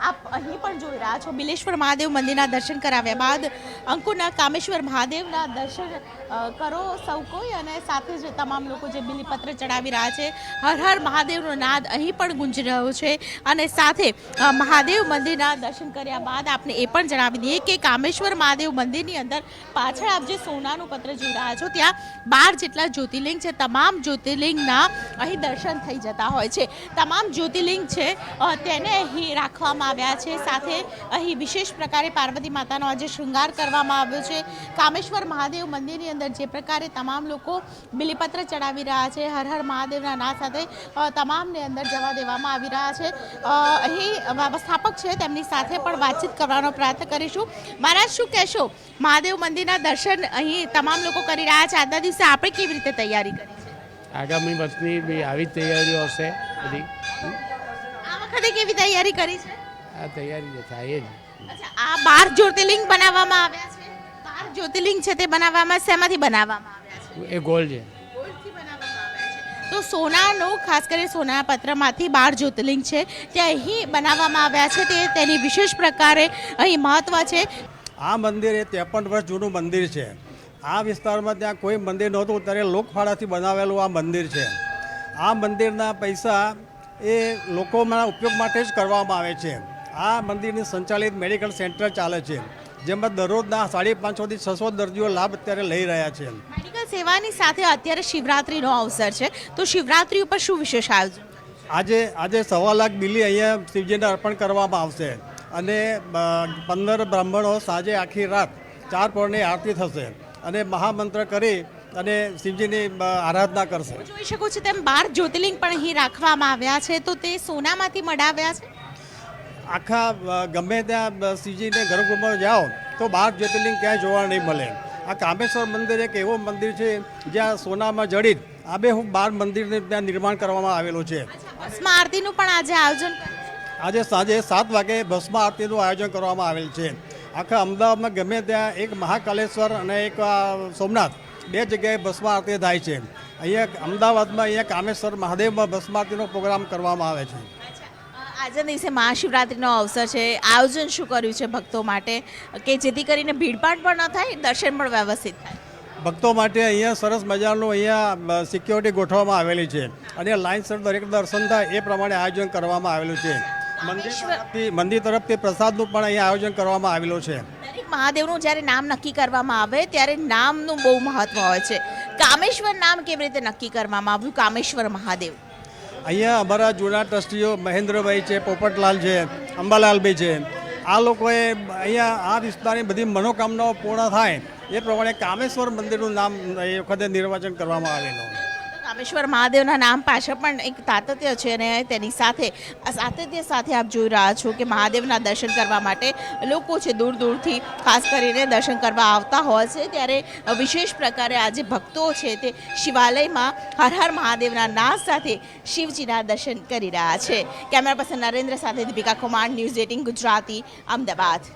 આપ અહીં પણ જોઈ રહ્યા છો બિલેશ્વર મહાદેવ મંદિરના દર્શન કરાવ્યા બાદ અંકુરના કામેશ્વર મહાદેવના દર્શન કરો સૌ કોઈ અને સાથે જ તમામ લોકો જે બિલીપત્ર ચડાવી રહ્યા છે હર હર મહાદેવનો નાદ અહીં પણ ગુંજી રહ્યો છે અને સાથે મહાદેવ મંદિરના દર્શન કર્યા બાદ આપને એ પણ જણાવી દઈએ કે કામેશ્વર મહાદેવ મંદિરની અંદર પાછળ આપ જે સોનાનું પત્ર જોઈ રહ્યા છો ત્યાં 12 જેટલા જ્યોતિર્લિંગ છે તમામ જ્યોતિર્લિંગના અહીં દર્શન થઈ જતા હોય છે તમામ જ્યોતિર્લિંગ છે તેને અહીં રાખવામાં આવ્યા છે સાથે અહીં વિશેષ પ્રકારે પાર્વતી માતાનો આજે શૃંગાર કરવામાં આવ્યો છે કામેશ્વર મહાદેવ મંદિરની અંદર જે પ્રકારે તમામ લોકો બિલીપત્ર ચડાવી રહ્યા છે હર હર મહાદેવના નાદ સાથે તમામને અંદર જવા દેવામાં આવી રહ્યા છે અહીં વ્યવસ્થાપક છે તેમની સાથે પણ વાતચીત કરવાનો પ્રયત્ન કરીશું મહારાજ શું કહેશો મહાદેવ મંદિરના દર્શન અહીં તમામ લોકો કરી રહ્યા છે આજના દિવસે આપણે કેવી રીતે તૈયારી કરી છે આગામી વર્ષની બી આવી જ તૈયારીઓ હશે બધી આ વખતે કેવી તૈયારી કરી છે આ તૈયારી થાય જ અચ્છા આ 12 જ્યોતિર્લિંગ બનાવવામાં આવ્યા છે 12 જ્યોતિર્લિંગ છે તે બનાવવામાં શેમાંથી બનાવવામાં આવ્યા છે એ ગોલ છે ગોલ્ડથી બનાવવામાં આવ્યા છે તો સોનાનો ખાસ કરીને સોનાના પત્રમાંથી 12 જ્યોતિર્લિંગ છે તે અહીં બનાવવામાં આવ્યા છે તેની વિશેષ પ્રકારે અહીં મહત્વ છે આ મંદિર એ 53 વર્ષ જૂનું મંદિર છે આ વિસ્તારમાં ત્યાં કોઈ મંદિર નહોતું ત્યારે લોકફાળાથી બનાવેલું આ મંદિર છે આ મંદિરના પૈસા એ લોકોના ઉપયોગ માટે જ કરવામાં આવે છે આ મંદિરની સંચાલિત મેડિકલ સેન્ટર ચાલે છે જેમાં દરરોજના 550 થી 600 દર્દીઓ લાભ અત્યારે લઈ રહ્યા છે મેડિકલ સેવાની સાથે અત્યારે શિવરાત્રીનો અવસર છે તો શિવરાત્રી ઉપર શું વિશેષ આયોજન આજે 1.25 લાખ બિલી અહીંયા શિવજીને અર્પણ કરવામાં આવશે અને 15 બ્રાહ્મણો સાંજે આખી રાત 4 પહોરની આરતી થશે અને મહામંત્ર કરી અને શિવજીની આરાધના કરશે જોઈ શકો છો તેમ 12 જ્યોતિર્લિંગ પણ અહીં રાખવામાં આવ્યા છે તો તે સોનામાંથી મઢાવ્યા છે આખા ગમે ત્યાં શિવજીને ગર્ભગૃહમાં જાઓ તો 12 જ્યોતિર્લિંગ ક્યાંય જોવા નહીં મળે આ કામેશ્વર મંદિર એક એવું મંદિર છે જ્યાં સોનામાં જડિત આબેહૂબ 12 મંદિરને ત્યાં નિર્માણ કરવામાં આવેલું છે ભસ્મ આરતીનું પણ આજે આયોજન આજે સાંજે 7 વાગે ભસ્મ આરતીનું આયોજન કરવામાં આવેલ છે આખા અમદાવાદમાં ગમે ત્યાં એક મહાકાલેશ્વર અને એક સોમનાથ 2 જગ્યાએ ભસ્મ આરતી થાય છે અહીંયા અમદાવાદમાં અહીંયા કામેશ્વર મહાદેવમાં ભસ્મ આરતીનો પ્રોગ્રામ કરવામાં આવે છે આજના દિવસે મહાશિવરાત્રીનો અવસર છે આયોજન શું કર્યું છે ભક્તો માટે કે જેથી કરીને ભીડભાડ પણ ન થાય દર્શન પણ વ્યવસ્થિત થાય ભક્તો માટે અહીંયા સરસ મજાનું અહીંયા સિક્યોરિટી ગોઠવવામાં આવેલી છે અને લાઇનસર દરેક દર્શન થાય એ પ્રમાણે આયોજન કરવામાં આવેલું છે મંદિર તરફથી પ્રસાદનું પણ અહીંયા આયોજન કરવામાં આવેલું છે દરેક મહાદેવનું જ્યારે નામ નક્કી કરવામાં આવે ત્યારે નામનું બહુ મહત્વ હોય છે કામેશ્વર નામ કેવી રીતે નક્કી કરવામાં આવ્યું કામેશ્વર મહાદેવ અહીંયા અમારા જૂના ટ્રસ્ટીઓ મહેન્દ્રભાઈ છે પોપટલાલ છે અંબાલાલભાઈ છે આ લોકોએ અહીંયા આ વિસ્તારની બધી મનોકામનાઓ પૂર્ણ થાય એ પ્રમાણે કામેશ્વર મંદિરનું નામ એ વખતે નિર્વાચન કરવામાં આવેલું કામેશ્વર મહાદેવના નામ પાછળ પણ એક તાતત્ય છે અને તેની સાથે સાતત્ય સાથે આપ જોઈ રહ્યા છો કે મહાદેવના દર્શન કરવા માટે લોકો છે દૂર દૂરથી ખાસ કરીને દર્શન કરવા આવતા હોય છે ત્યારે વિશેષ પ્રકારે આજે ભક્તો છે તે શિવાલયમાં હર હર મહાદેવના નાદ સાથે શિવજીના દર્શન કરી રહ્યા છે કેમેરા પર્સન નરેન્દ્ર સાથે દીપિકા કુમાર ન્યૂઝ 18 ગુજરાતી અમદાવાદ।